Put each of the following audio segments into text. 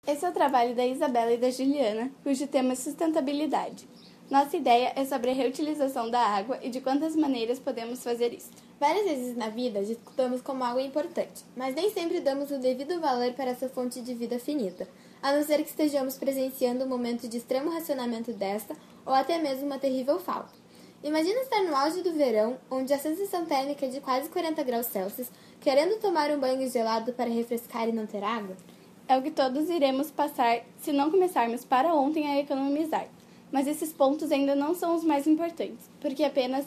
Esse é o trabalho da Isabela e da Juliana, cujo tema é sustentabilidade. Nossa ideia é sobre a reutilização da água e de quantas maneiras podemos fazer isso. Várias vezes na vida discutamos como água é importante, mas nem sempre damos o devido valor para essa fonte de vida finita, a não ser que estejamos presenciando um momento de extremo racionamento desta ou até mesmo uma terrível falta. Imagina estar no auge do verão, onde a sensação térmica é de quase 40 graus Celsius, querendo tomar um banho gelado para refrescar e não ter água? É o que todos iremos passar se não começarmos para ontem a economizar. Mas esses pontos ainda não são os mais importantes, porque apenas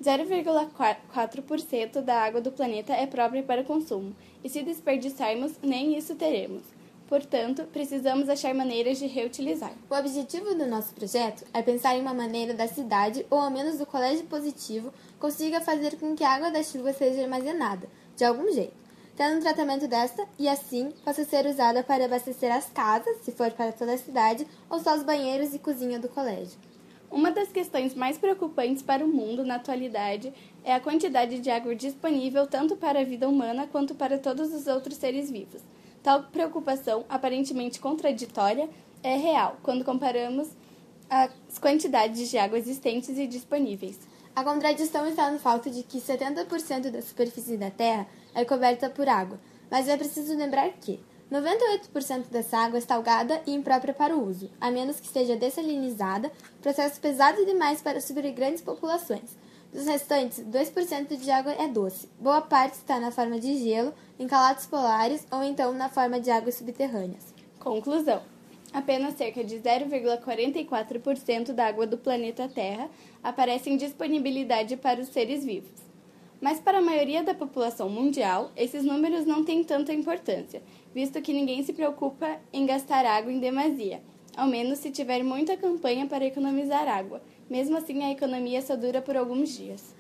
0,4% da água do planeta é própria para consumo, e se desperdiçarmos, nem isso teremos. Portanto, precisamos achar maneiras de reutilizar. O objetivo do nosso projeto é pensar em uma maneira da cidade, ou ao menos do colégio positivo, consiga fazer com que a água da chuva seja armazenada, de algum jeito, tendo um tratamento desta e assim possa ser usada para abastecer as casas, se for para toda a cidade, ou só os banheiros e cozinha do colégio. Uma das questões mais preocupantes para o mundo na atualidade é a quantidade de água disponível tanto para a vida humana quanto para todos os outros seres vivos. Tal preocupação, aparentemente contraditória, é real quando comparamos as quantidades de água existentes e disponíveis. A contradição está no fato de que 70% da superfície da Terra é coberta por água, mas é preciso lembrar que 98% dessa água é salgada e imprópria para o uso, a menos que seja dessalinizada, processo pesado demais para suprir grandes populações. Dos restantes, 2% de água é doce. Boa parte está na forma de gelo, em calotes polares ou então na forma de águas subterrâneas. Conclusão. Apenas cerca de 0,44% da água do planeta Terra aparece em disponibilidade para os seres vivos. Mas para a maioria da população mundial, esses números não têm tanta importância, visto que ninguém se preocupa em gastar água em demasia, ao menos se tiver muita campanha para economizar água. Mesmo assim, a economia só dura por alguns dias.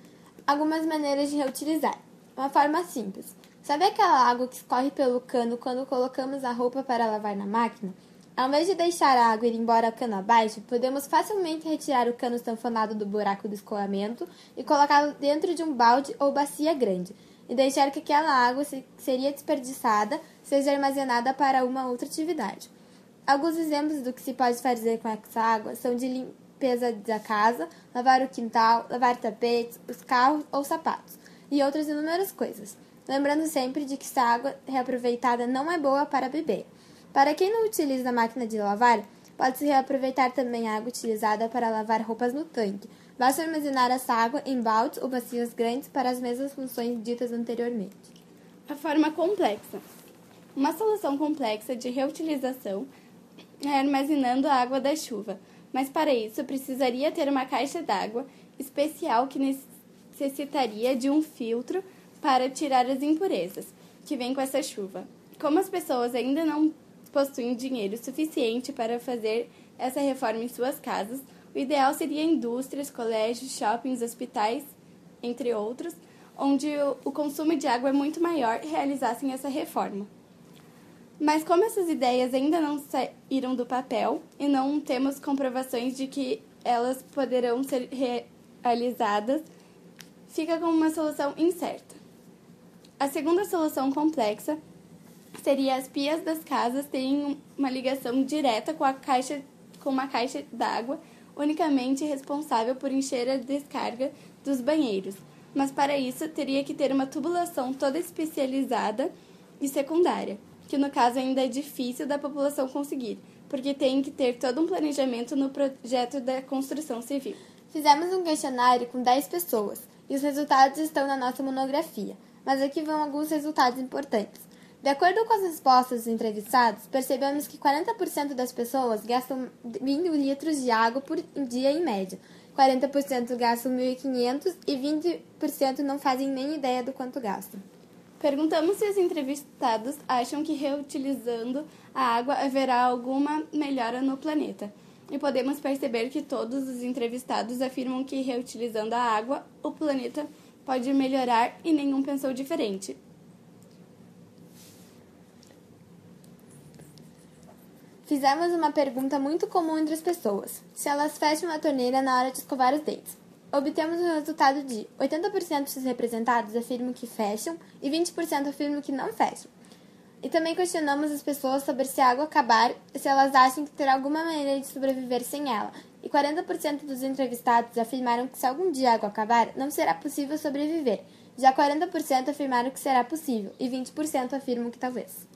Algumas maneiras de reutilizar. Uma forma simples. Sabe aquela água que escorre pelo cano quando colocamos a roupa para lavar na máquina? Ao invés de deixar a água ir embora cano abaixo, podemos facilmente retirar o cano sanfonado do buraco do escoamento e colocá-lo dentro de um balde ou bacia grande, e deixar que aquela água que seria desperdiçada seja armazenada para uma outra atividade. Alguns exemplos do que se pode fazer com essa água são de limpeza da casa, lavar o quintal, lavar tapetes, os carros ou sapatos, e outras inúmeras coisas. Lembrando sempre de que essa água reaproveitada não é boa para beber. Para quem não utiliza a máquina de lavar, pode-se reaproveitar também a água utilizada para lavar roupas no tanque. Basta armazenar essa água em baldes ou bacias grandes para as mesmas funções ditas anteriormente. A forma complexa. Uma solução complexa de reutilização é armazenando a água da chuva, mas para isso precisaria ter uma caixa d'água especial que necessitaria de um filtro para tirar as impurezas que vêm com essa chuva. Como as pessoas ainda não possuem dinheiro suficiente para fazer essa reforma em suas casas, o ideal seria indústrias, colégios, shoppings, hospitais, entre outros, onde o consumo de água é muito maior, realizassem essa reforma. Mas como essas ideias ainda não saíram do papel e não temos comprovações de que elas poderão ser realizadas, fica como uma solução incerta. A segunda solução complexa seria as pias das casas terem uma ligação direta com uma caixa d'água unicamente responsável por encher a descarga dos banheiros. Mas para isso teria que ter uma tubulação toda especializada e secundária, que no caso ainda é difícil da população conseguir, porque tem que ter todo um planejamento no projeto da construção civil. Fizemos um questionário com 10 pessoas e os resultados estão na nossa monografia, mas aqui vão alguns resultados importantes. De acordo com as respostas dos entrevistados, percebemos que 40% das pessoas gastam 20 litros de água por dia em média, 40% gastam 1.500 e 20% não fazem nem ideia do quanto gastam. Perguntamos se os entrevistados acham que reutilizando a água haverá alguma melhora no planeta. E podemos perceber que todos os entrevistados afirmam que reutilizando a água, o planeta pode melhorar e nenhum pensou diferente. Fizemos uma pergunta muito comum entre as pessoas, se elas fecham a torneira na hora de escovar os dentes. Obtemos o resultado de 80% dos representados afirmam que fecham e 20% afirmam que não fecham. E também questionamos as pessoas sobre se a água acabar, se elas acham que terá alguma maneira de sobreviver sem ela. E 40% dos entrevistados afirmaram que se algum dia a água acabar, não será possível sobreviver. Já 40% afirmaram que será possível e 20% afirmam que talvez.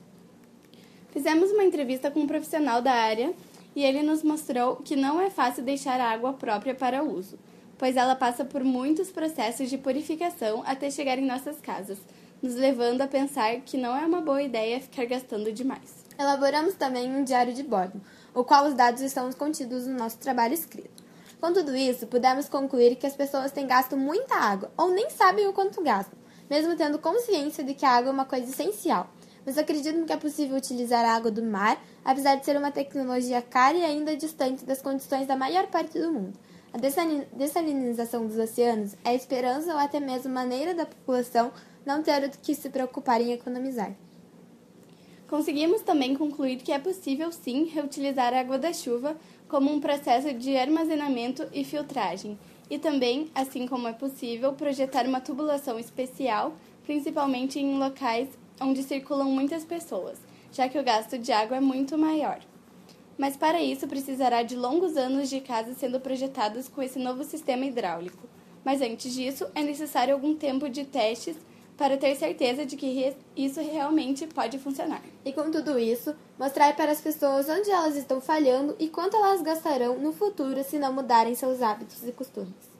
Fizemos uma entrevista com um profissional da área e ele nos mostrou que não é fácil deixar a água própria para uso, pois ela passa por muitos processos de purificação até chegar em nossas casas, nos levando a pensar que não é uma boa ideia ficar gastando demais. Elaboramos também um diário de bordo, o qual os dados estão contidos no nosso trabalho escrito. Com tudo isso, pudemos concluir que as pessoas têm gasto muita água ou nem sabem o quanto gastam, mesmo tendo consciência de que a água é uma coisa essencial. Mas acreditam que é possível utilizar a água do mar, apesar de ser uma tecnologia cara e ainda distante das condições da maior parte do mundo. A dessalinização dos oceanos é a esperança ou até mesmo maneira da população não ter o que se preocupar em economizar. Conseguimos também concluir que é possível sim reutilizar a água da chuva como um processo de armazenamento e filtragem, e também, assim como é possível, projetar uma tubulação especial, principalmente em locais onde circulam muitas pessoas, já que o gasto de água é muito maior. Mas para isso precisará de longos anos de casas sendo projetadas com esse novo sistema hidráulico. Mas antes disso, é necessário algum tempo de testes para ter certeza de que isso realmente pode funcionar. E com tudo isso, mostrar para as pessoas onde elas estão falhando e quanto elas gastarão no futuro se não mudarem seus hábitos e costumes.